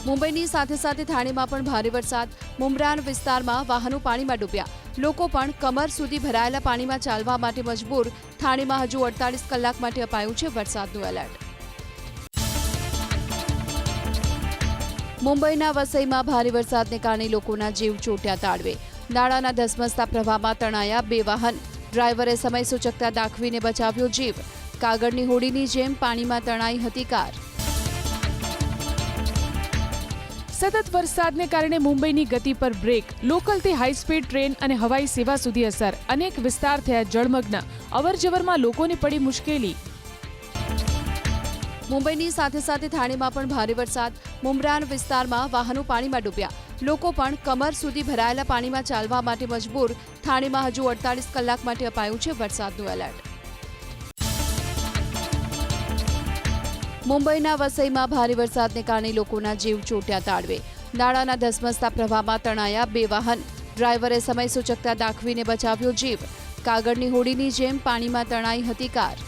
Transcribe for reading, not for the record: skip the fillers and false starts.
મુંબઈની સાથે સાથે થાણેમાં પણ ભારે વરસાદ. મુંબ્રાન વિસ્તારમાં વાહનો પાણીમાં ડૂબ્યા. લોકો પણ કમર સુધી ભરાયેલા પાણીમાં ચાલવા માટે મજબૂર. થાણેમાં હજુ 48 કલાક માટે અપાયું છે વરસાદનું એલર્ટ. મુંબઈના વસઈમાં ભારે વરસાદને કારણે લોકોના જીવ ચોટ્યા તાળવે. નાળાના ધસમસતા પ્રવાહમાં તણાયા 2 વાહન. ડ્રાઈવરે સમય સૂચકતા દાખવીને બચાવ્યો જીવ. કાગળની હોડીની જેમ પાણીમાં તણાઈ હતી કાર. સતત વરસાદને કારણે મુંબઈની ગતિ પર બ્રેક. લોકલથી હાઈસ્પીડ ટ્રેન અને હવાઈ સેવા સુધી અસર. અનેક વિસ્તાર થયા જળમગ્ન. અવરજવરમાં લોકોને પડી મુશ્કેલી. મુંબઈની સાથે સાથે થાણેમાં પણ ભારે વરસાદ. મુંબ્રાન વિસ્તારમાં વાહનો પાણીમાં ડૂબ્યા. લોકો પણ કમર સુધી ભરાયેલા પાણીમાં ચાલવા માટે મજબૂર. થાણેમાં હજુ 48 કલાક માટે અપાયું છે વરસાદનું એલર્ટ. મુંબઈના વસઈમાં ભારે વરસાદને કારણે લોકોના જીવ ચોટ્યા તાળવે. નાળાના ધસમસતા પ્રવાહમાં તણાયા 2 વાહન. ડ્રાઈવરે સમય સૂચકતા દાખવીને બચાવ્યો જીવ. કાગળની હોડીની જેમ પાણીમાં તણાઈ હતી કાર.